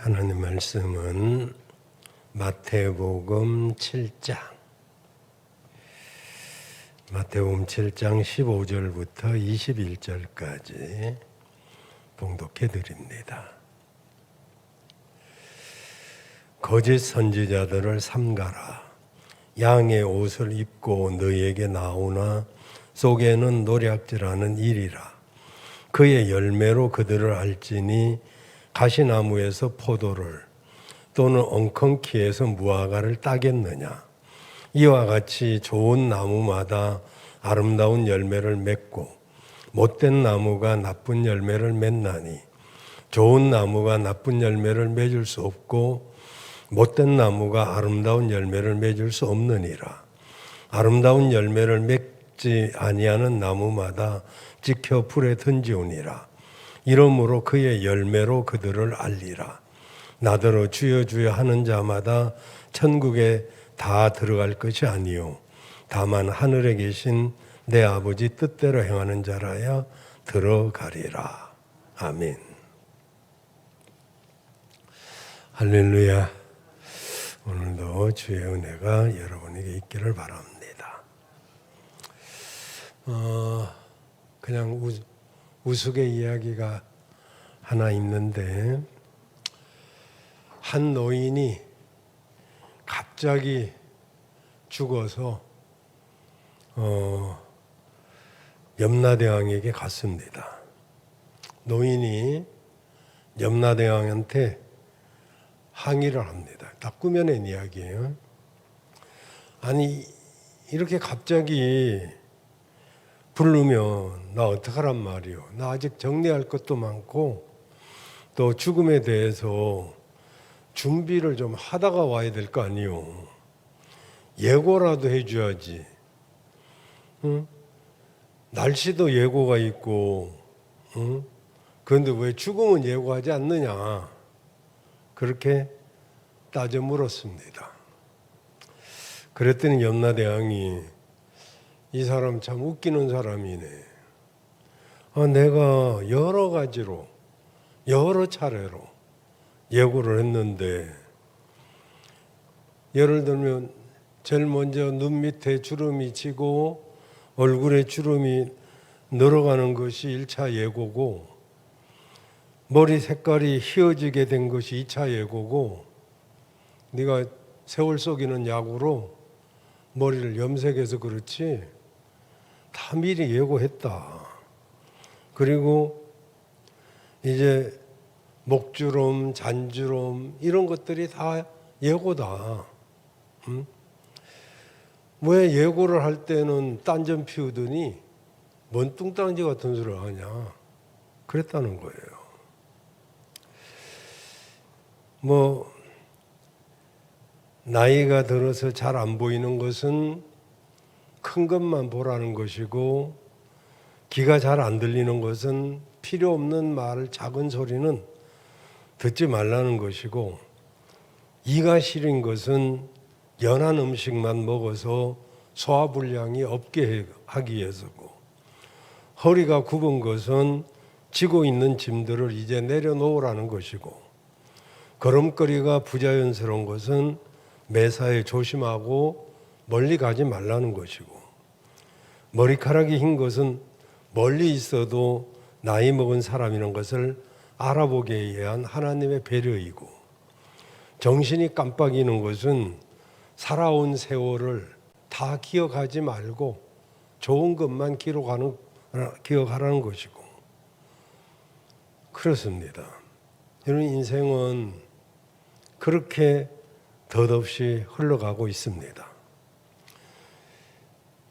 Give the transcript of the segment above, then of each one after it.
하나님 말씀은 마태복음 7장 15절부터 21절까지 봉독해 드립니다. 거짓 선지자들을 삼가라. 양의 옷을 입고 너희에게 나오나 속에는 노략질하는 일이라. 그의 열매로 그들을 알지니 가시나무에서 포도를 또는 엉겅퀴에서 무화과를 따겠느냐. 이와 같이 좋은 나무마다 아름다운 열매를 맺고 못된 나무가 나쁜 열매를 맺나니 좋은 나무가 나쁜 열매를 맺을 수 없고 못된 나무가 아름다운 열매를 맺을 수 없느니라. 아름다운 열매를 맺지 아니하는 나무마다 찍혀 불에 던지우니라. 이러므로 그의 열매로 그들을 알리라. 나더러 주여 주여 하는 자마다 천국에 다 들어갈 것이 아니요 다만 하늘에 계신 내 아버지 뜻대로 행하는 자라야 들어가리라. 아멘. 할렐루야. 오늘도 주의 은혜가 여러분에게 있기를 바랍니다. 그냥 우스갯 이야기가 하나 있는데, 한 노인이 갑자기 죽어서 염라대왕에게 갔습니다. 노인이 염라대왕한테 항의를 합니다. 딱 꾸며낸 이야기예요. 아니, 이렇게 갑자기 부르면 나 어떡하란 말이요. 나 아직 정리할 것도 많고 또 죽음에 대해서 준비를 좀 하다가 와야 될 거 아니요. 예고라도 해줘야지. 응? 날씨도 예고가 있고, 응? 그런데 왜 죽음은 예고하지 않느냐. 그렇게 따져 물었습니다. 그랬더니 염라대왕이 이 사람 참 웃기는 사람이네. 내가 여러 가지로 여러 차례로 예고를 했는데, 예를 들면 제일 먼저 눈 밑에 주름이 지고 얼굴에 주름이 늘어가는 것이 1차 예고고, 머리 색깔이 희어지게 된 것이 2차 예고고, 네가 세월 속이는 약으로 머리를 염색해서 그렇지 다 미리 예고했다. 그리고 이제 목주름, 잔주름 이런 것들이 다 예고다. 응? 왜 예고를 할 때는 딴전 피우더니 뭔 뚱딴지 같은 소리를 하냐. 그랬다는 거예요. 나이가 들어서 잘 안 보이는 것은 큰 것만 보라는 것이고, 귀가 잘 안 들리는 것은 필요 없는 말, 작은 소리는 듣지 말라는 것이고, 이가 시린 것은 연한 음식만 먹어서 소화불량이 없게 하기 위해서고, 허리가 굽은 것은 지고 있는 짐들을 이제 내려놓으라는 것이고, 걸음걸이가 부자연스러운 것은 매사에 조심하고 멀리 가지 말라는 것이고, 머리카락이 흰 것은 멀리 있어도 나이 먹은 사람이라는 것을 알아보게 위한 하나님의 배려이고, 정신이 깜빡이는 것은 살아온 세월을 다 기억하지 말고 좋은 것만 기억하라는 것이고, 그렇습니다. 이런 인생은 그렇게 덧없이 흘러가고 있습니다.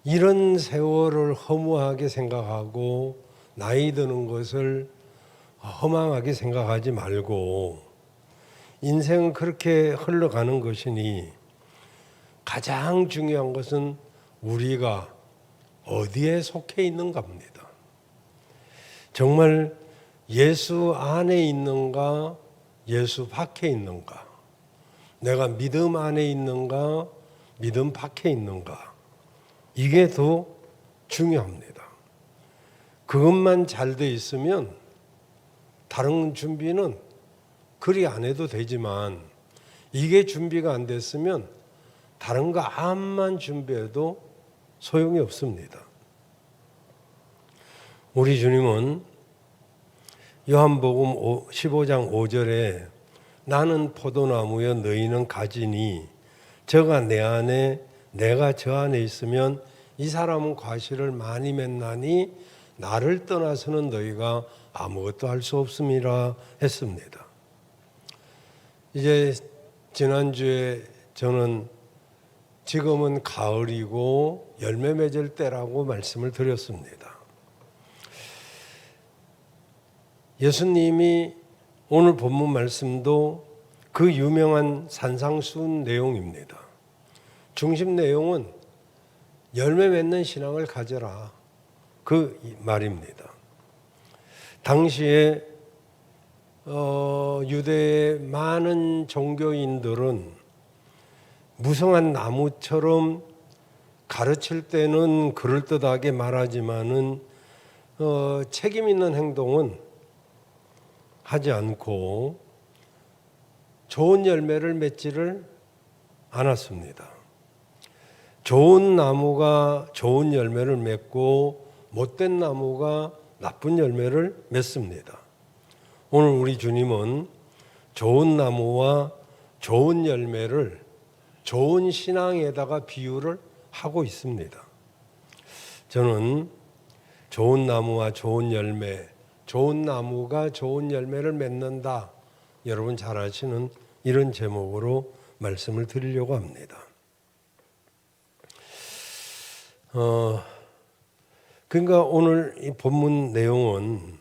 이런 세월을 허무하게 생각하고 나이 드는 것을 허망하게 생각하지 말고, 인생은 그렇게 흘러가는 것이니 가장 중요한 것은 우리가 어디에 속해 있는가입니다. 정말 예수 안에 있는가, 예수 밖에 있는가, 내가 믿음 안에 있는가, 믿음 밖에 있는가, 이게 더 중요합니다. 그것만 잘 돼 있으면 다른 준비는 그리 안 해도 되지만 이게 준비가 안 됐으면 다른 거 암만 준비해도 소용이 없습니다. 우리 주님은 요한복음 15장 5절에 나는 포도나무여 너희는 가지니 저가 내 안에 내가 저 안에 있으면 이 사람은 과실을 많이 맺나니 나를 떠나서는 너희가 아무것도 할 수 없음이라 했습니다. 이제 지난주에 저는 지금은 가을이고 열매 맺을 때라고 말씀을 드렸습니다. 예수님이 오늘 본문 말씀도 그 유명한 산상수훈 내용입니다. 중심 내용은 열매 맺는 신앙을 가져라 그 말입니다. 당시에 유대의 많은 종교인들은 무성한 나무처럼 가르칠 때는 그럴듯하게 말하지만은 책임 있는 행동은 하지 않고 좋은 열매를 맺지를 않았습니다. 좋은 나무가 좋은 열매를 맺고 못된 나무가 나쁜 열매를 맺습니다. 오늘 우리 주님은 좋은 나무와 좋은 열매를 좋은 신앙에다가 비유를 하고 있습니다. 저는 좋은 나무와 좋은 열매, 좋은 나무가 좋은 열매를 맺는다. 여러분 잘 아시는 이런 제목으로 말씀을 드리려고 합니다. 그러니까 오늘 이 본문 내용은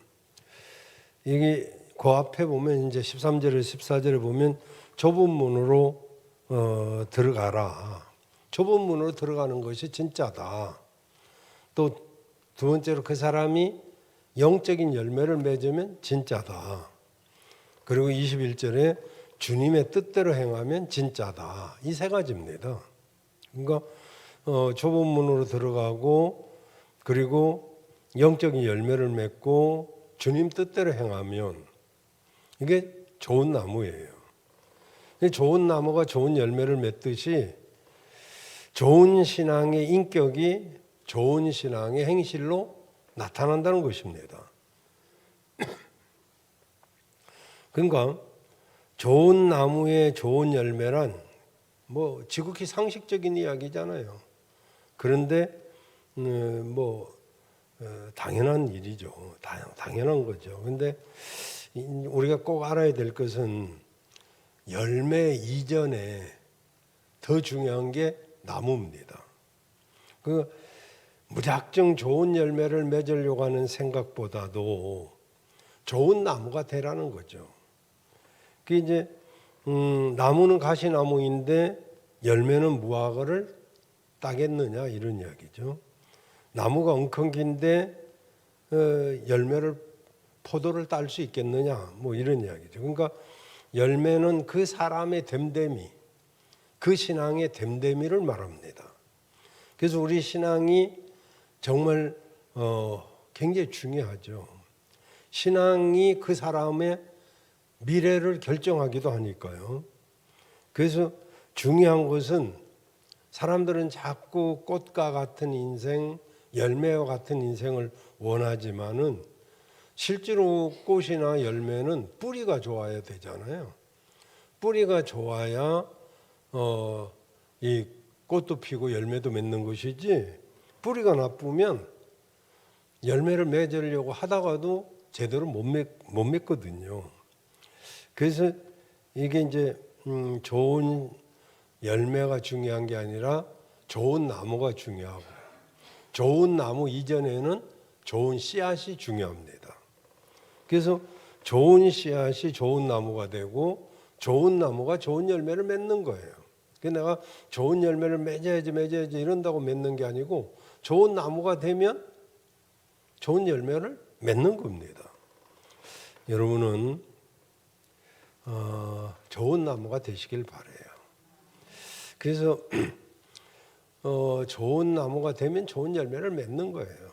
이게 그 앞에 보면 이제 13절에 14절에 보면 좁은 문으로 들어가라. 좁은 문으로 들어가는 것이 진짜다. 또 두 번째로 그 사람이 영적인 열매를 맺으면 진짜다. 그리고 21절에 주님의 뜻대로 행하면 진짜다. 이 세 가지입니다. 그러니까 좁은 문으로 들어가고 그리고 영적인 열매를 맺고 주님 뜻대로 행하면 이게 좋은 나무예요. 좋은 나무가 좋은 열매를 맺듯이 좋은 신앙의 인격이 좋은 신앙의 행실로 나타난다는 것입니다. 그러니까 좋은 나무의 좋은 열매란 뭐 지극히 상식적인 이야기잖아요. 그런데 당연한 일이죠. 당연한 거죠. 그런데 우리가 꼭 알아야 될 것은 열매 이전에 더 중요한 게 나무입니다. 그 무작정 좋은 열매를 맺으려고 하는 생각보다도 좋은 나무가 되라는 거죠. 그 이제 나무는 가시나무인데 열매는 무화과를 따겠느냐 이런 이야기죠. 나무가 엉겅퀴인데 포도를 딸 수 있겠느냐 뭐 이런 이야기죠. 그러니까 열매는 그 사람의 됨됨이, 그 신앙의 됨됨이를 말합니다. 그래서 우리 신앙이 정말 굉장히 중요하죠. 신앙이 그 사람의 미래를 결정하기도 하니까요. 그래서 중요한 것은 사람들은 자꾸 꽃과 같은 인생, 열매와 같은 인생을 원하지만은 실제로 꽃이나 열매는 뿌리가 좋아야 되잖아요. 뿌리가 좋아야 이 꽃도 피고 열매도 맺는 것이지 뿌리가 나쁘면 열매를 맺으려고 하다가도 제대로 못 맺거든요. 그래서 이게 이제 좋은 열매가 중요한 게 아니라 좋은 나무가 중요하고 좋은 나무 이전에는 좋은 씨앗이 중요합니다. 그래서 좋은 씨앗이 좋은 나무가 되고 좋은 나무가 좋은 열매를 맺는 거예요. 그래서 내가 좋은 열매를 맺어야지 이런다고 맺는 게 아니고 좋은 나무가 되면 좋은 열매를 맺는 겁니다. 여러분은 좋은 나무가 되시길 바라요. 그래서 좋은 나무가 되면 좋은 열매를 맺는 거예요.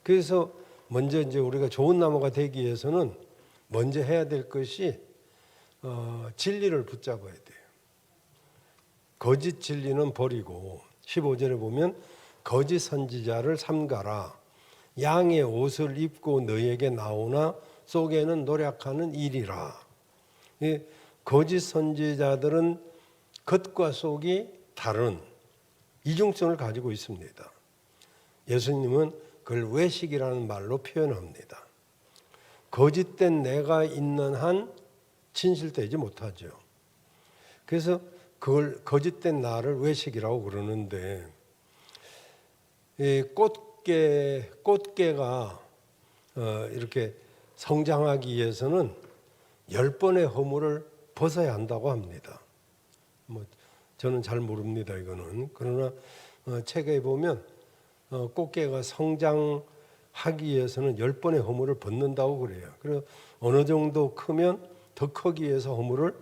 그래서 먼저 이제 우리가 좋은 나무가 되기 위해서는 먼저 해야 될 것이 진리를 붙잡아야 돼요. 거짓 진리는 버리고 15절에 보면 거짓 선지자를 삼가라. 양의 옷을 입고 너에게 나오나 속에는 노력하는 일이라. 거짓 선지자들은 겉과 속이 다른 이중성을 가지고 있습니다. 예수님은 그걸 외식이라는 말로 표현합니다. 거짓된 내가 있는 한 진실되지 못하죠. 그래서 그걸 거짓된 나를 외식이라고 그러는데, 꽃게가 이렇게 성장하기 위해서는 10번의 허물을 벗어야 한다고 합니다. 저는 잘 모릅니다, 이거는. 그러나 책에 보면 꽃게가 성장하기 위해서는 10번의 허물을 벗는다고 그래요. 그래서 어느 정도 크면 더 크기 위해서 허물을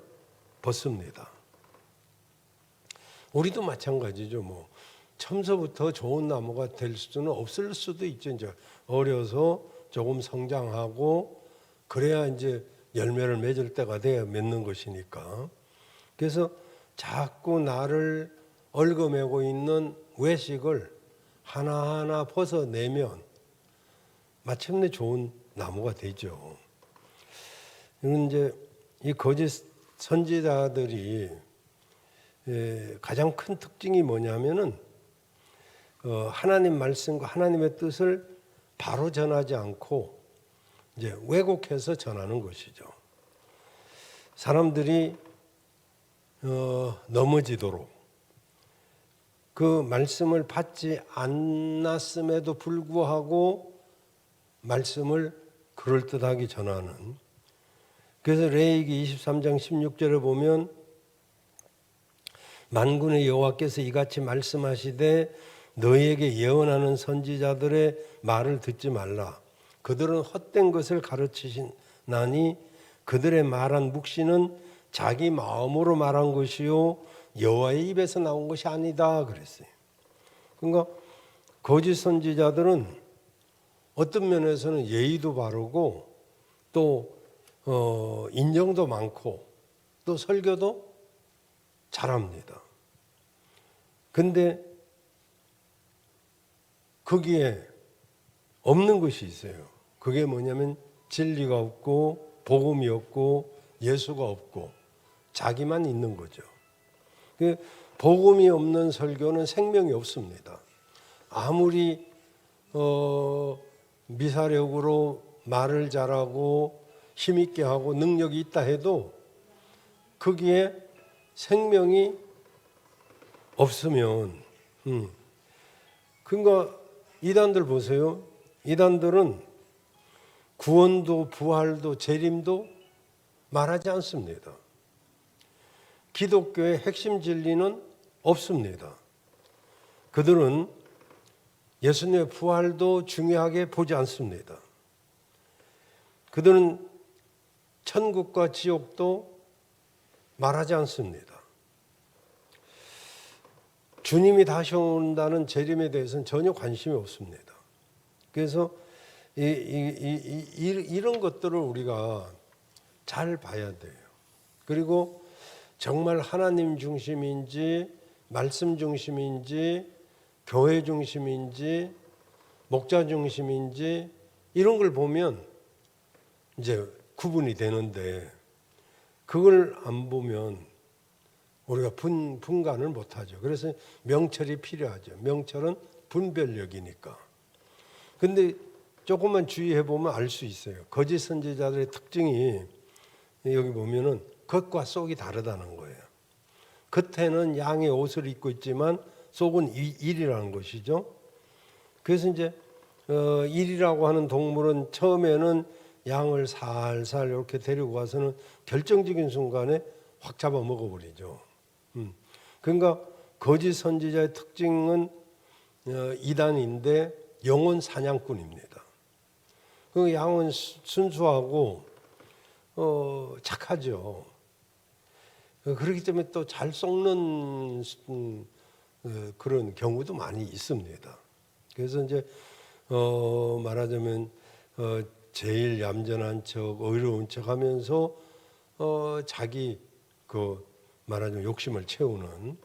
벗습니다. 우리도 마찬가지죠. 처음서부터 좋은 나무가 될 수는 없을 수도 있죠. 이제 어려서 조금 성장하고 그래야 이제 열매를 맺을 때가 돼야 맺는 것이니까. 그래서 자꾸 나를 얽어매고 있는 외식을 하나하나 벗어내면 마침내 좋은 나무가 되죠. 이건 이제 이 거짓 선지자들이 가장 큰 특징이 뭐냐면은 하나님 말씀과 하나님의 뜻을 바로 전하지 않고 이제 왜곡해서 전하는 것이죠. 사람들이 넘어지도록 그 말씀을 받지 않았음에도 불구하고 말씀을 그럴듯하게 전하는. 그래서 레위기 23장 16절에 보면 만군의 여호와께서 이같이 말씀하시되 너희에게 예언하는 선지자들의 말을 듣지 말라. 그들은 헛된 것을 가르치시나니 그들의 말한 묵시는 자기 마음으로 말한 것이요 여호와의 입에서 나온 것이 아니다 그랬어요. 그러니까 거짓 선지자들은 어떤 면에서는 예의도 바르고 또 인정도 많고 또 설교도 잘합니다. 근데 거기에 없는 것이 있어요. 그게 뭐냐면 진리가 없고 복음이 없고 예수가 없고 자기만 있는 거죠. 복음이 없는 설교는 생명이 없습니다. 아무리 미사력으로 말을 잘하고 힘있게 하고 능력이 있다 해도 거기에 생명이 없으면 그러니까 이단들 보세요. 이단들은 구원도 부활도 재림도 말하지 않습니다. 기독교의 핵심 진리는 없습니다. 그들은 예수님의 부활도 중요하게 보지 않습니다. 그들은 천국과 지옥도 말하지 않습니다. 주님이 다시 온다는 재림에 대해서는 전혀 관심이 없습니다. 그래서 이런 것들을 우리가 잘 봐야 돼요. 그리고 정말 하나님 중심인지 말씀 중심인지 교회 중심인지 목자 중심인지 이런 걸 보면 이제 구분이 되는데 그걸 안 보면 우리가 분간을 못하죠. 그래서 명철이 필요하죠. 명철은 분별력이니까. 근데 조금만 주의해 보면 알 수 있어요. 거짓 선지자들의 특징이 여기 보면은 겉과 속이 다르다는 거예요. 겉에는 양의 옷을 입고 있지만 속은 일이라는 것이죠. 그래서 이제 일이라고 하는 동물은 처음에는 양을 살살 이렇게 데리고 가서는 결정적인 순간에 확 잡아 먹어버리죠. 그러니까 거짓 선지자의 특징은 이단인데 영혼 사냥꾼입니다. 그 양은 순수하고 착하죠. 그렇기 때문에 또 잘 썩는 그런 경우도 많이 있습니다. 그래서 이제 말하자면 제일 얌전한 척, 의로운 척하면서 자기 말하자면 욕심을 채우는.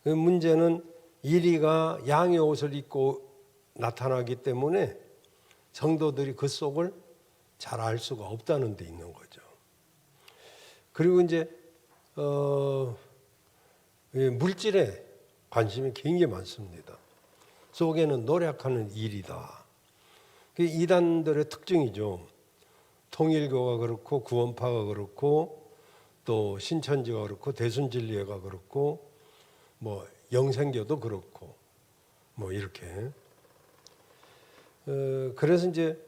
그 문제는 이리가 양의 옷을 입고 나타나기 때문에 성도들이 그 속을 잘 알 수가 없다는 데 있는 거죠. 그리고 이제 물질에 관심이 굉장히 많습니다. 속에는 노력하는 일이다. 그게 이단들의 특징이죠. 통일교가 그렇고 구원파가 그렇고 또 신천지가 그렇고 대순진리회가 그렇고 뭐 영생교도 그렇고 뭐 이렇게. 그래서 이제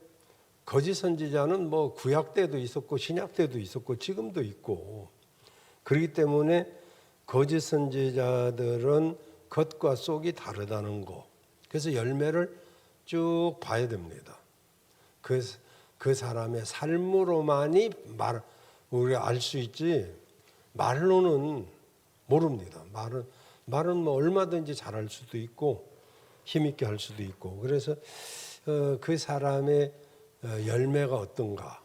거짓 선지자는 뭐 구약 때도 있었고 신약 때도 있었고 지금도 있고, 그렇기 때문에 거짓 선지자들은 겉과 속이 다르다는 거. 그래서 열매를 쭉 봐야 됩니다. 그 사람의 삶으로만이 우리가 알 수 있지 말로는 모릅니다. 말은 뭐 얼마든지 잘할 수도 있고 힘있게 할 수도 있고. 그래서 그 사람의 열매가 어떤가,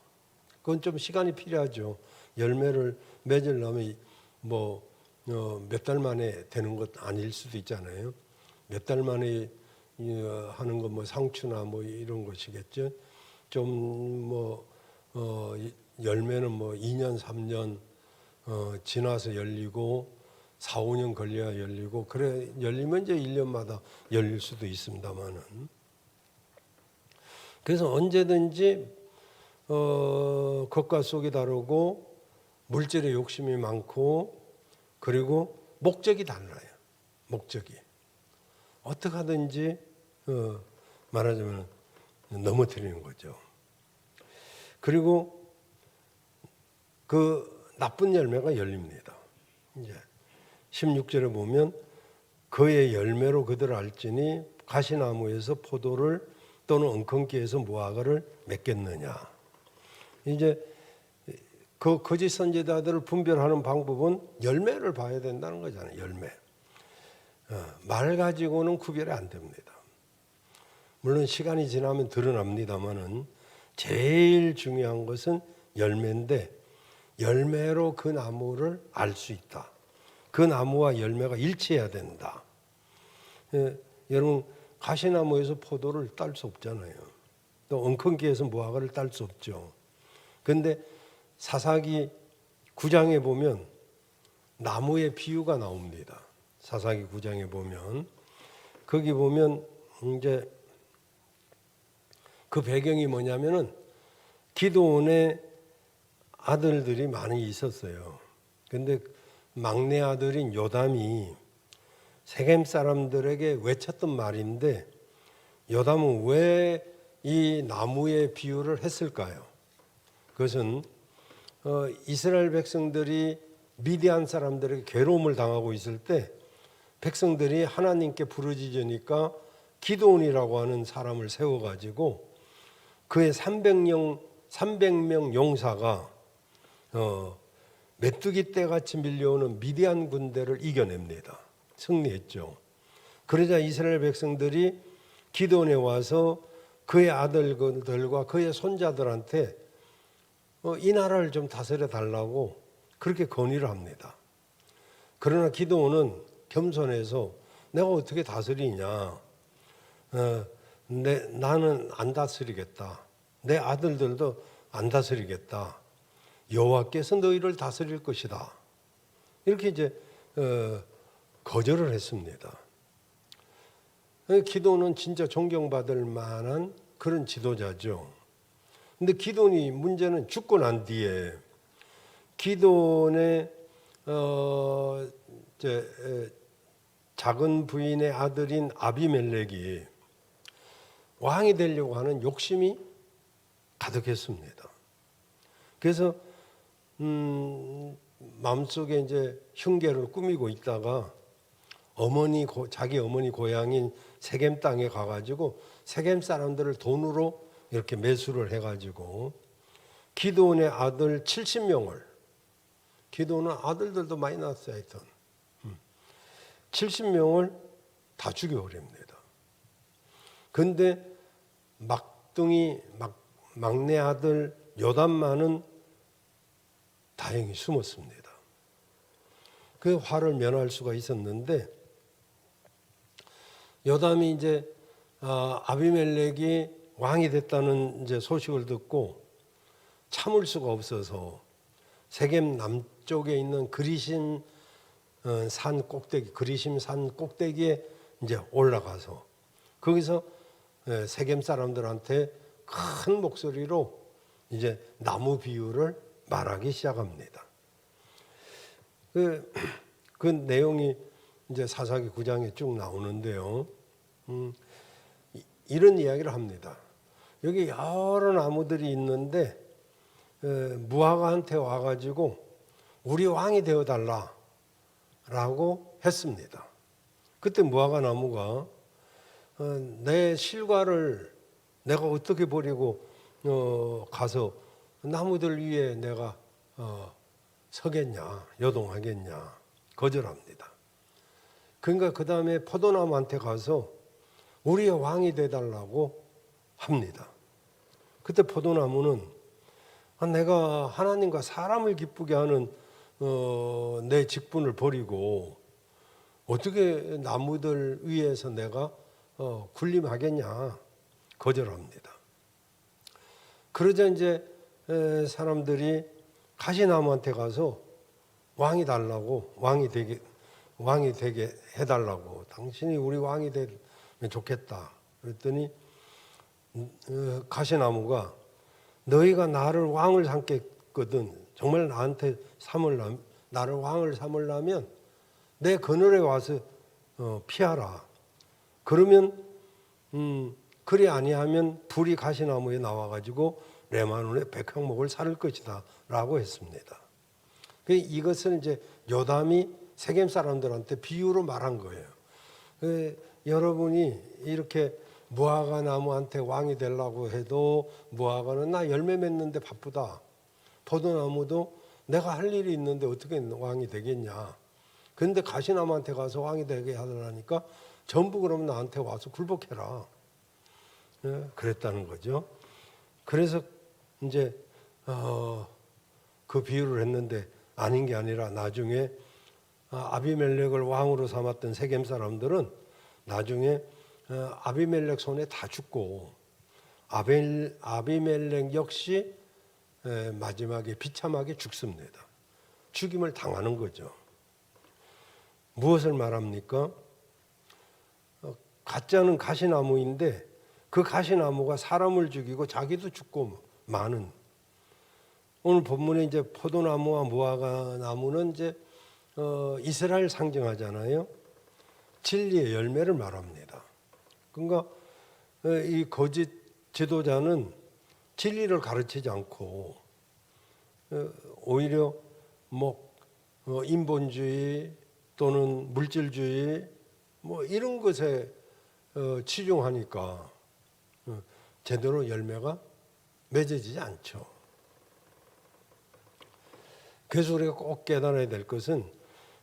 그건 좀 시간이 필요하죠. 열매를 맺으려면 뭐 몇 달 만에 되는 것 아닐 수도 있잖아요. 몇 달 만에 하는 건 뭐 상추나 뭐 이런 것이겠죠. 좀 열매는 뭐 2년 3년 지나서 열리고 4, 5년 걸려야 열리고, 그래 열리면 이제 1년마다 열릴 수도 있습니다만은. 그래서 언제든지 겉과 속이 다르고 물질에 욕심이 많고, 그리고 목적이 달라요. 목적이 어떻게 하든지 말하자면 넘어뜨리는 거죠. 그리고 그 나쁜 열매가 열립니다. 이제 16절에 보면 그의 열매로 그들을 알지니 가시나무에서 포도를 또는 엉겅퀴에서 무화과를 맺겠느냐. 이제 그 거짓 선지자들을 분별하는 방법은 열매를 봐야 된다는 거잖아요. 열매. 말 가지고는 구별이 안 됩니다. 물론 시간이 지나면 드러납니다만은 제일 중요한 것은 열매인데, 열매로 그 나무를 알 수 있다. 그 나무와 열매가 일치해야 된다. 여러분 가시나무에서 포도를 딸 수 없잖아요. 또 엉겅퀴에서 무화과를 딸 수 없죠. 그런데 사사기 9장에 보면 나무의 비유가 나옵니다. 사사기 9장에 보면 거기 보면 이제 그 배경이 뭐냐면은 기드온의 아들들이 많이 있었어요. 근데 막내 아들인 요담이 세겜 사람들에게 외쳤던 말인데, 요담은 왜 이 나무의 비유를 했을까요? 그것은 이스라엘 백성들이 미디안 사람들에게 괴로움을 당하고 있을 때 백성들이 하나님께 부르짖으니까 기드온이라고 하는 사람을 세워가지고 그의 300명 용사가 메뚜기 떼같이 밀려오는 미디안 군대를 이겨냅니다. 승리했죠. 그러자 이스라엘 백성들이 기드온에 와서 그의 아들들과 그의 손자들한테 이 나라를 좀 다스려 달라고 그렇게 건의를 합니다. 그러나 기드온은 겸손해서 내가 어떻게 다스리냐, 나는 안 다스리겠다, 내 아들들도 안 다스리겠다, 여호와께서 너희를 다스릴 것이다, 이렇게 이제 거절을 했습니다. 기드온은 진짜 존경받을 만한 그런 지도자죠. 근데 기드온이 문제는 죽고 난 뒤에 기드온의 작은 부인의 아들인 아비멜렉이 왕이 되려고 하는 욕심이 가득했습니다. 그래서 마음속에 이제 흉계를 꾸미고 있다가 자기 어머니 고향인 세겜 땅에 가가지고 세겜 사람들을 돈으로 이렇게 매수를 해가지고 기드온의 아들 70명을, 기드온은 아들들도 많이 낳았어요. 하여튼 70명을 다 죽여버립니다. 그런데 막내 아들 요담만은 다행히 숨었습니다. 그 화를 면할 수가 있었는데 요담이 이제 아비멜렉이 왕이 됐다는 이제 소식을 듣고 참을 수가 없어서 세겜 남쪽에 있는 그리심 산 꼭대기에 이제 올라가서 거기서 세겜 사람들한테 큰 목소리로 이제 나무 비유를 말하기 시작합니다. 그 내용이 이제 사사기 9장에 쭉 나오는데요. 이런 이야기를 합니다. 여기 여러 나무들이 있는데 무화과한테 와가지고 우리 왕이 되어달라라고 했습니다. 그때 무화과 나무가 내 실과를 내가 어떻게 버리고 가서 나무들 위에 내가 서겠냐, 요동하겠냐 거절합니다. 그러니까 그 다음에 포도나무한테 가서 우리의 왕이 되달라고 합니다. 그때 포도나무는 내가 하나님과 사람을 기쁘게 하는 내 직분을 버리고 어떻게 나무들 위에서 내가 군림하겠냐 거절합니다. 그러자 이제 사람들이 가시나무한테 가서 왕이 되게 해달라고, 당신이 우리 왕이 되면 좋겠다 그랬더니 가시나무가 너희가 나를 왕을 삼겠거든, 정말 나를 왕을 삼으려면 내 그늘에 와서 피하라. 그러면 그리 아니하면 불이 가시나무에 나와가지고 레바논의 백향목을 살을 것이다 라고 했습니다. 이것은 이제 요담이 세겜 사람들한테 비유로 말한 거예요. 여러분이 이렇게 무화과 나무한테 왕이 되려고 해도 무화과는 나 열매 맺는데 바쁘다. 포도나무도 내가 할 일이 있는데 어떻게 왕이 되겠냐. 그런데 가시나무한테 가서 왕이 되게 하더라니까 전부 그러면 나한테 와서 굴복해라. 그랬다는 거죠. 그래서 이제 그 비유를 했는데 아닌 게 아니라 나중에 아비멜렉을 왕으로 삼았던 세겜 사람들은 나중에 아비멜렉 손에 다 죽고 아비멜렉 역시 마지막에 비참하게 죽습니다. 죽임을 당하는 거죠. 무엇을 말합니까? 가짜는 가시나무인데 그 가시나무가 사람을 죽이고 자기도 죽고 많은. 오늘 본문에 이제 포도나무와 무화과 나무는 이제 이스라엘 상징하잖아요. 진리의 열매를 말합니다. 그러니까 이 거짓 지도자는 진리를 가르치지 않고 오히려 인본주의 또는 물질주의 이런 것에 치중하니까 제대로 열매가 맺어지지 않죠. 그래서 우리가 꼭 깨달아야 될 것은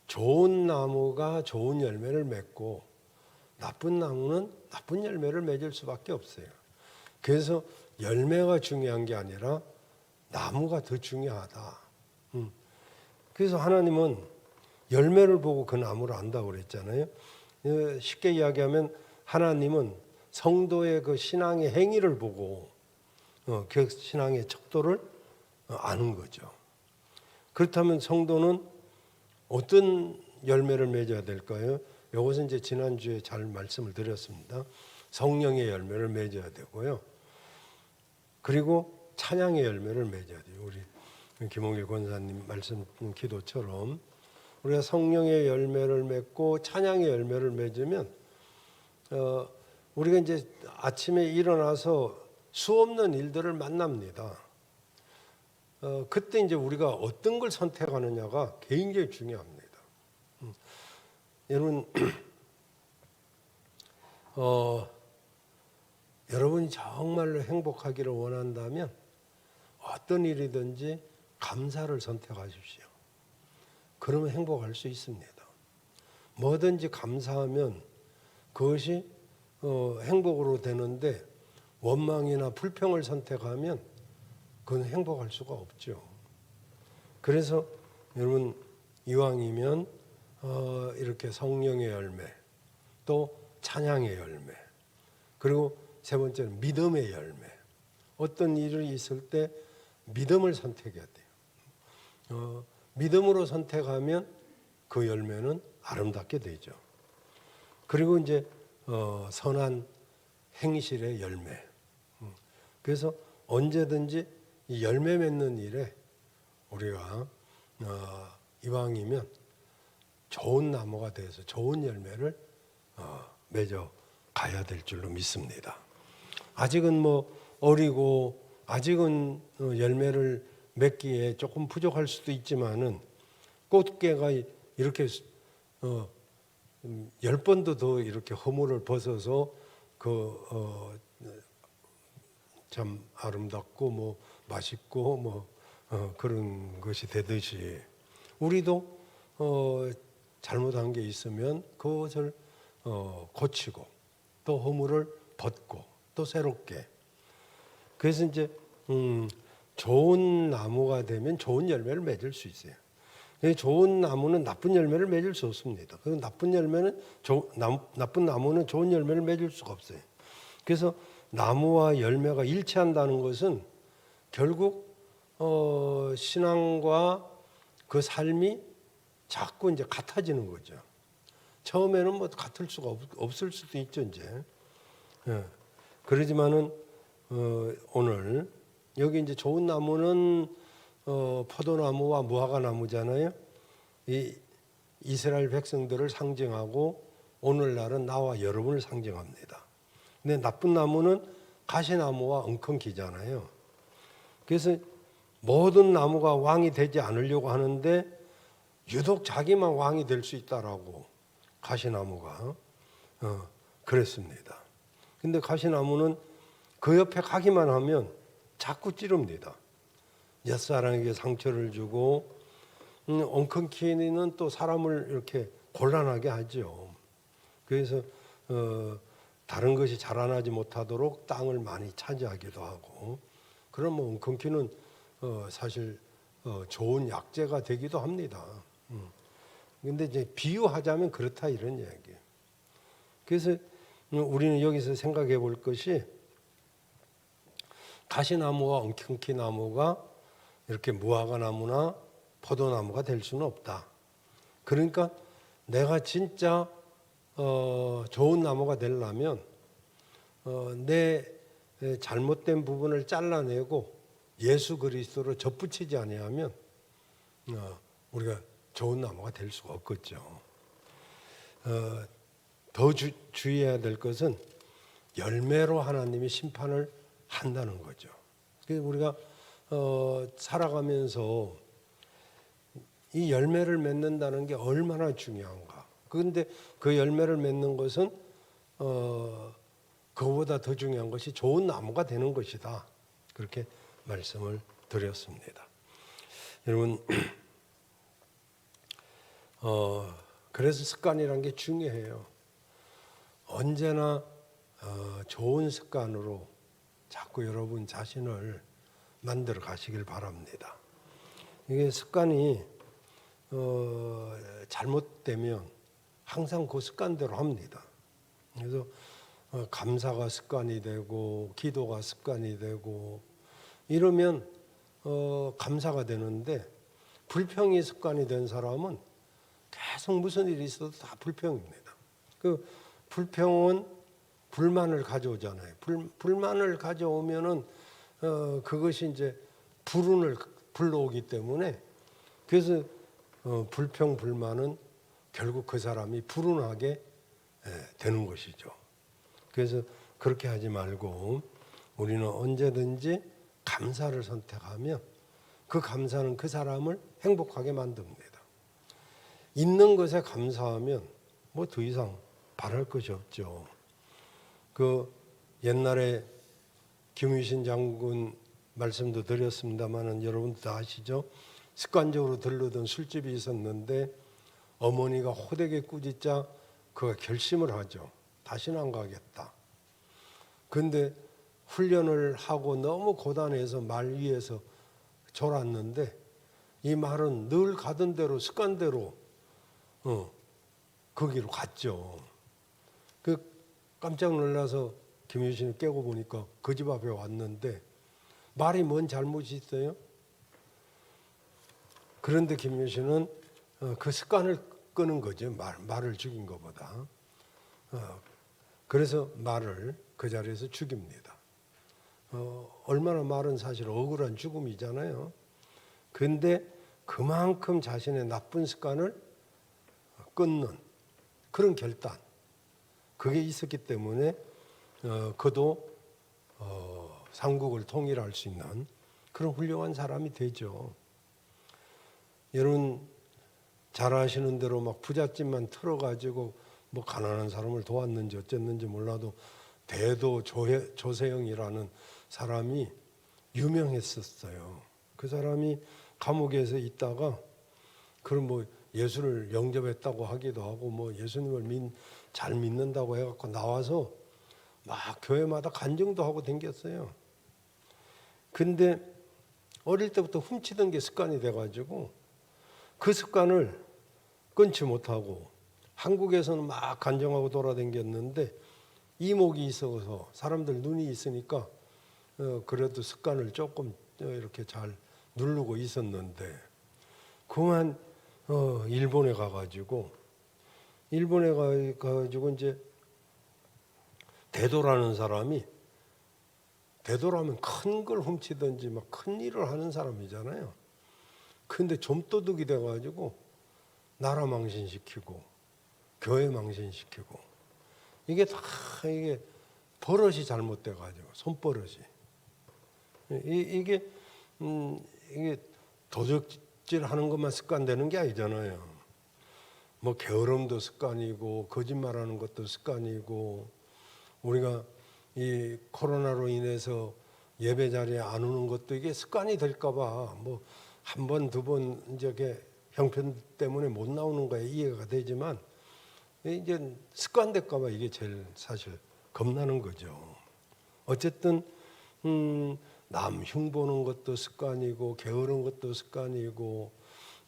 좋은 나무가 좋은 열매를 맺고 나쁜 나무는 나쁜 열매를 맺을 수밖에 없어요. 그래서 열매가 중요한 게 아니라 나무가 더 중요하다. 그래서 하나님은 열매를 보고 그 나무를 안다고 그랬잖아요. 쉽게 이야기하면 하나님은 성도의 그 신앙의 행위를 보고 그 신앙의 척도를 아는 거죠. 그렇다면 성도는 어떤 열매를 맺어야 될까요? 이것은 이제 지난주에 잘 말씀을 드렸습니다. 성령의 열매를 맺어야 되고요. 그리고 찬양의 열매를 맺어야 돼요. 우리 김홍길 권사님 말씀 기도처럼 우리가 성령의 열매를 맺고 찬양의 열매를 맺으면 우리가 이제 아침에 일어나서 수없는 일들을 만납니다. 그때 이제 우리가 어떤 걸 선택하느냐가 굉장히 중요합니다. 여러분, 여러분이 정말로 행복하기를 원한다면 어떤 일이든지 감사를 선택하십시오. 그러면 행복할 수 있습니다. 뭐든지 감사하면 그것이 행복으로 되는데 원망이나 불평을 선택하면 그건 행복할 수가 없죠. 그래서 여러분 이왕이면 이렇게 성령의 열매, 또 찬양의 열매, 그리고 세 번째는 믿음의 열매. 어떤 일이 있을 때 믿음을 선택해야 돼요. 믿음으로 선택하면 그 열매는 아름답게 되죠. 그리고 이제 선한 행실의 열매. 그래서 언제든지 이 열매 맺는 일에 우리가 이왕이면 좋은 나무가 돼서 좋은 열매를 맺어 가야 될 줄로 믿습니다. 아직은 뭐 어리고 아직은 열매를 맺기에 조금 부족할 수도 있지만은 꽃게가 이렇게 10번도 더 이렇게 허물을 벗어서 참 아름답고 뭐 맛있고 뭐 그런 것이 되듯이 우리도 잘못한 게 있으면 그것을 고치고 또 허물을 벗고 또 새롭게. 그래서 이제 좋은 나무가 되면 좋은 열매를 맺을 수 있어요. 좋은 나무는 나쁜 열매를 맺을 수 없습니다. 그 나쁜 나무는 좋은 열매를 맺을 수가 없어요. 그래서 나무와 열매가 일치한다는 것은 결국 신앙과 그 삶이 자꾸 이제 같아지는 거죠. 처음에는 뭐 같을 수가 없을 수도 있죠, 이제. 그러지만은 오늘 여기 이제 좋은 나무는 포도나무와 무화과 나무잖아요. 이 이스라엘 백성들을 상징하고 오늘날은 나와 여러분을 상징합니다. 근데 나쁜 나무는 가시나무와 엉겅퀴잖아요. 그래서 모든 나무가 왕이 되지 않으려고 하는데 유독 자기만 왕이 될 수 있다라고 가시나무가 그랬습니다. 근데 가시나무는 그 옆에 가기만 하면 자꾸 찌릅니다. 옛사람에게 상처를 주고 엉겅퀴는 또 사람을 이렇게 곤란하게 하죠. 그래서 다른 것이 자라나지 못하도록 땅을 많이 차지하기도 하고, 그럼 뭐 엉겅퀴는 사실 좋은 약재가 되기도 합니다. 근데 이제 비유하자면 그렇다 이런 이야기예요. 그래서 우리는 여기서 생각해 볼 것이 가시나무와 엉겅퀴 나무가 이렇게 무화과 나무나 포도나무가 될 수는 없다. 그러니까 내가 진짜 좋은 나무가 되려면 내 잘못된 부분을 잘라내고 예수 그리스도로 접붙이지 아니하면 우리가 좋은 나무가 될 수가 없겠죠. 더 주의해야 될 것은 열매로 하나님이 심판을 한다는 거죠. 그래서 우리가 살아가면서 이 열매를 맺는다는 게 얼마나 중요한가. 그런데 그 열매를 맺는 것은 그거보다 더 중요한 것이 좋은 나무가 되는 것이다. 그렇게 말씀을 드렸습니다. 여러분, 그래서 습관이란 게 중요해요. 언제나 좋은 습관으로 자꾸 여러분 자신을 만들어 가시길 바랍니다. 이게 습관이 잘못되면 항상 그 습관대로 합니다. 그래서 감사가 습관이 되고 기도가 습관이 되고 이러면 감사가 되는데, 불평이 습관이 된 사람은 계속 무슨 일이 있어도 다 불평입니다. 그 불평은 불만을 가져오잖아요. 불만을 가져오면은 그것이 이제 불운을 불러오기 때문에, 그래서 불평 불만은 결국 그 사람이 불운하게 되는 것이죠. 그래서 그렇게 하지 말고 우리는 언제든지 감사를 선택하면 그 감사는 그 사람을 행복하게 만듭니다. 있는 것에 감사하면 뭐 더 이상 바랄 것이 없죠. 그 옛날에 김유신 장군 말씀도 드렸습니다만은 여러분 다 아시죠? 습관적으로 들르던 술집이 있었는데 어머니가 호되게 꾸짖자 그가 결심을 하죠. 다시는 안 가겠다. 그런데 훈련을 하고 너무 고단해서 말 위에서 졸았는데 이 말은 늘 가던 대로 습관대로 거기로 갔죠. 그 깜짝 놀라서 김유신이 깨고 보니까 그 집 앞에 왔는데 말이 뭔 잘못이 있어요? 그런데 김유신은 그 습관을 끄는 거죠. 말을 죽인 것보다. 그래서 말을 그 자리에서 죽입니다. 얼마나 말은 사실 억울한 죽음이잖아요. 근데 그만큼 자신의 나쁜 습관을 끊는 그런 결단, 그게 있었기 때문에 그도 삼국을 통일할 수 있는 그런 훌륭한 사람이 되죠. 여러분 잘 아시는 대로 막 부잣집만 틀어가지고 뭐 가난한 사람을 도왔는지 어쨌는지 몰라도 대도 조세영이라는 사람이 유명했었어요. 그 사람이 감옥에서 있다가 그런 뭐 예수를 영접했다고 하기도 하고 뭐 예수님을 잘 믿는다고 해갖고 나와서 막 교회마다 간증도 하고 댕겼어요. 근데 어릴 때부터 훔치던 게 습관이 돼가지고 그 습관을 끊지 못하고 한국에서는 막 간증하고 돌아댕겼는데 이목이 있어서 사람들 눈이 있으니까 그래도 습관을 조금 이렇게 잘 누르고 있었는데 그만 일본에 가가지고 이제 대도라는 사람이 대도라면 큰 걸 훔치든지 막 큰 일을 하는 사람이잖아요. 근데 좀도둑이 돼가지고 나라 망신시키고 교회 망신시키고 이게 다 이게 버릇이 잘못돼가지고 손버릇이 이게 도적질하는 것만 습관되는 게 아니잖아요. 뭐 게으름도 습관이고 거짓말하는 것도 습관이고 우리가 이 코로나로 인해서 예배 자리에 안 오는 것도 이게 습관이 될까봐 뭐 한 번, 두 번 이제 형편 때문에 못 나오는 거에 이해가 되지만 이제 습관될까봐 이게 제일 사실 겁나는 거죠. 어쨌든 남 흉보는 것도 습관이고 게으른 것도 습관이고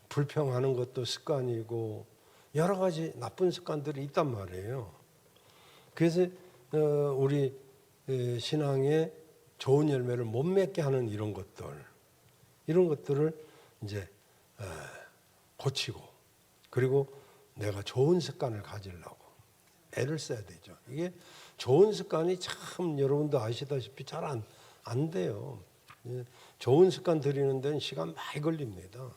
불평하는 것도 습관이고 여러 가지 나쁜 습관들이 있단 말이에요. 그래서 우리 신앙의 좋은 열매를 못 맺게 하는 이런 것들을 이제 고치고 그리고 내가 좋은 습관을 가지려고 애를 써야 되죠. 이게 좋은 습관이 참 여러분도 아시다시피 잘 안 돼요. 좋은 습관 들이는 데는 시간 많이 걸립니다.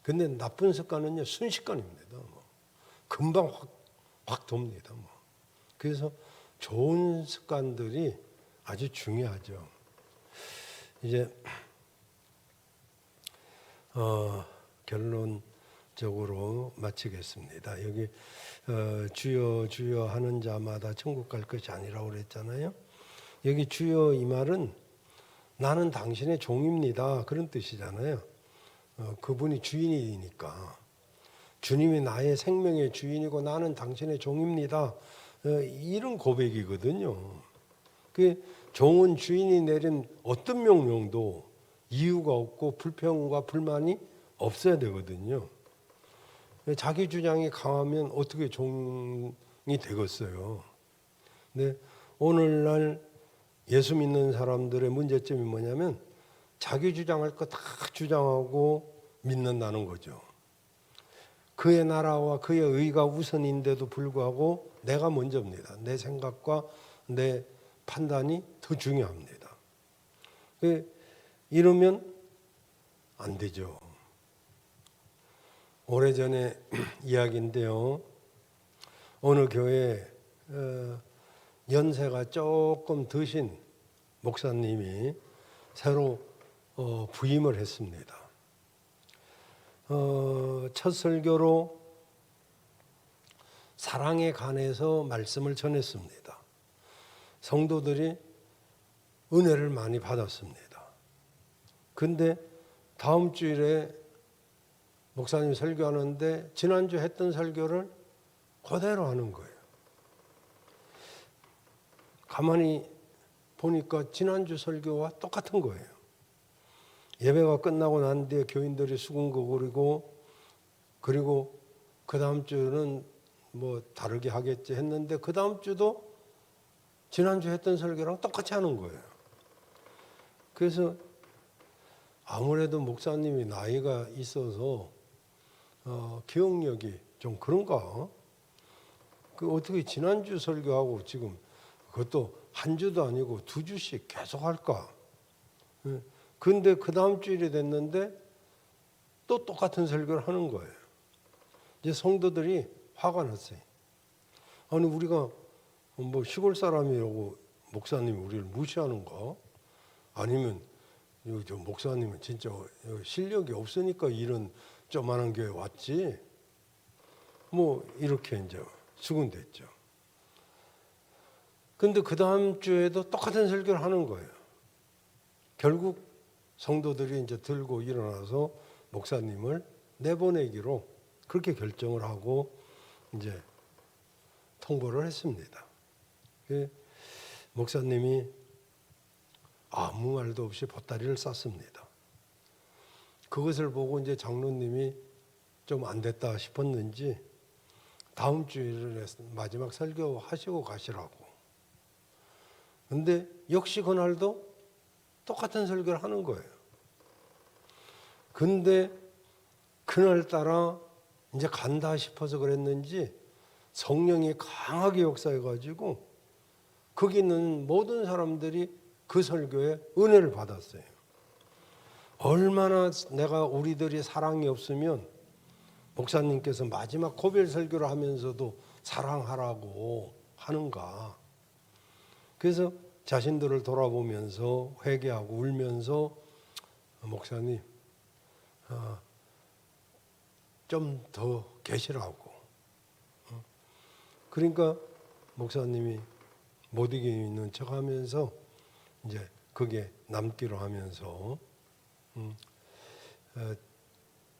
근데 나쁜 습관은요 순식간입니다. 뭐. 금방 확 돕니다. 뭐. 그래서 좋은 습관들이 아주 중요하죠. 이제 결론적으로 마치겠습니다. 여기 주여 주여 하는 자마다 천국 갈 것이 아니라고 그랬잖아요. 여기 주여 이 말은 나는 당신의 종입니다. 그런 뜻이잖아요. 그분이 주인이니까 주님이 나의 생명의 주인이고 나는 당신의 종입니다. 이런 고백이거든요. 그 종은 주인이 내린 어떤 명령도 이유가 없고 불평과 불만이 없어야 되거든요. 자기 주장이 강하면 어떻게 종이 되겠어요. 근데 오늘날 예수 믿는 사람들의 문제점이 뭐냐면 자기 주장할 거 다 주장하고 믿는다는 거죠. 그의 나라와 그의 의가 우선인데도 불구하고 내가 먼저입니다. 내 생각과 내 판단이 더 중요합니다. 이러면 안 되죠. 오래전에 이야기인데요. 어느 교회 연세가 조금 드신 목사님이 새로 부임을 했습니다. 첫 설교로 사랑에 관해서 말씀을 전했습니다. 성도들이 은혜를 많이 받았습니다. 근데 다음 주일에 목사님 설교하는데 지난주 했던 설교를 그대로 하는 거예요. 가만히 보니까 지난주 설교와 똑같은 거예요. 예배가 끝나고 난 뒤에 교인들이 수군거리고 그리고 그 다음 주는 뭐 다르게 하겠지 했는데 그 다음 주도 지난주 했던 설교랑 똑같이 하는 거예요. 그래서 아무래도 목사님이 나이가 있어서 기억력이 좀 그런가? 그 어떻게 지난주 설교하고 지금 그것도 한 주도 아니고 두 주씩 계속 할까? 근데 그 다음 주일이 됐는데 또 똑같은 설교를 하는 거예요. 이제 성도들이 화가 났어요. 아니 우리가 뭐 시골 사람이라고 목사님이 우리를 무시하는가? 아니면 저 목사님은 진짜 실력이 없으니까 이런 조그만한 교회 왔지? 뭐 이렇게 이제 수군댔죠. 근데 그 다음 주에도 똑같은 설교를 하는 거예요. 결국 성도들이 이제 들고 일어나서 목사님을 내보내기로 그렇게 결정을 하고 이제 통보를 했습니다. 목사님이 아무 말도 없이 보따리를 쌌습니다. 그것을 보고 이제 장로님이 좀 안 됐다 싶었는지 다음 주일에 마지막 설교 하시고 가시라고. 근데 역시 그날도 똑같은 설교를 하는 거예요. 근데 그날따라 이제 간다 싶어서 그랬는지 성령이 강하게 역사해가지고 거기 있는 모든 사람들이 그 설교에 은혜를 받았어요. 얼마나 내가 우리들이 사랑이 없으면 목사님께서 마지막 고별 설교를 하면서도 사랑하라고 하는가. 그래서 자신들을 돌아보면서 회개하고 울면서 목사님 좀 더 계시라고. 그러니까 목사님이 못 이기는 척하면서 이제 거기에 남기로 하면서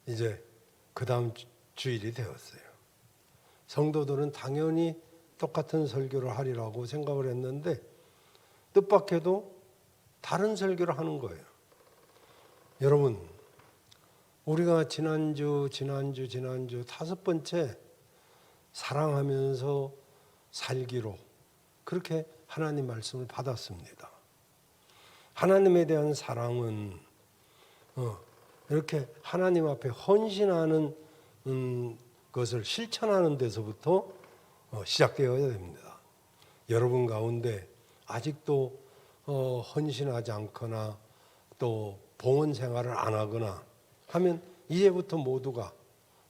이제 그 다음 주일이 되었어요. 성도들은 당연히 똑같은 설교를 하리라고 생각을 했는데 뜻밖에도 다른 설교를 하는 거예요. 여러분, 우리가 지난주 다섯 번째 사랑하면서 살기로 그렇게 하나님 말씀을 받았습니다. 하나님에 대한 사랑은 이렇게 하나님 앞에 헌신하는 것을 실천하는 데서부터 시작되어야 됩니다. 여러분 가운데 아직도 헌신하지 않거나 또 봉헌 생활을 안 하거나 하면 이제부터 모두가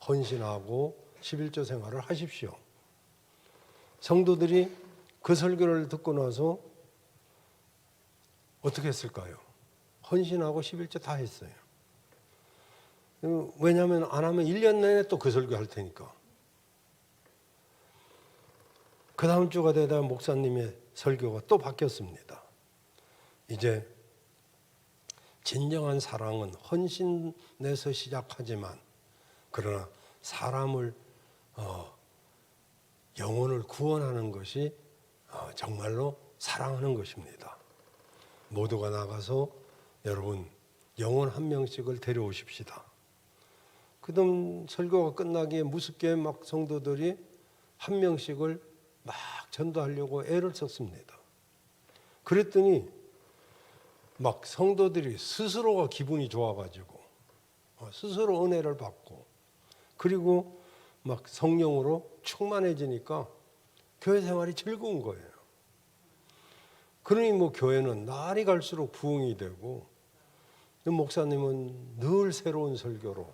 헌신하고 11조 생활을 하십시오. 성도들이 그 설교를 듣고 나서 어떻게 했을까요? 헌신하고 11조 다 했어요. 왜냐하면 안 하면 1년 내내 또 그 설교 할 테니까. 그 다음 주가 되다 목사님의 설교가 또 바뀌었습니다. 이제 진정한 사랑은 헌신에서 시작하지만 그러나 사람을 영혼을 구원하는 것이 정말로 사랑하는 것입니다. 모두가 나가서 여러분 영혼 한 명씩을 데려오십시다. 그다음 설교가 끝나기에 무섭게 막 성도들이 한 명씩을 막 전도하려고 애를 썼습니다. 그랬더니 막 성도들이 스스로가 기분이 좋아가지고 스스로 은혜를 받고 그리고 막 성령으로 충만해지니까 교회 생활이 즐거운 거예요. 그러니 뭐 교회는 날이 갈수록 부흥이 되고 목사님은 늘 새로운 설교로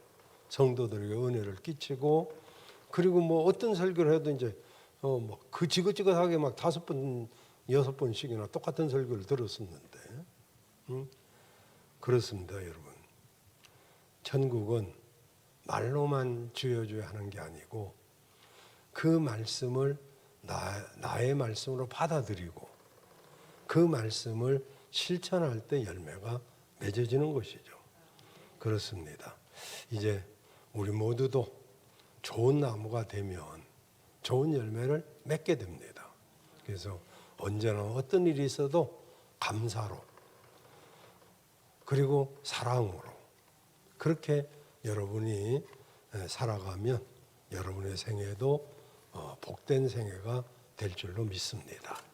성도들에게 은혜를 끼치고 그리고 뭐 어떤 설교를 해도 이제 그 지긋지긋하게 막 5번, 6번씩이나 똑같은 설교를 들었었는데 그렇습니다, 여러분. 천국은 말로만 주여 주여 하는 게 아니고 그 말씀을 나의 말씀으로 받아들이고 그 말씀을 실천할 때 열매가 맺어지는 것이죠. 그렇습니다. 이제 우리 모두도 좋은 나무가 되면 좋은 열매를 맺게 됩니다. 그래서 언제나 어떤 일이 있어도 감사로 그리고 사랑으로 그렇게 여러분이 살아가면 여러분의 생애도 복된 생애가 될 줄로 믿습니다.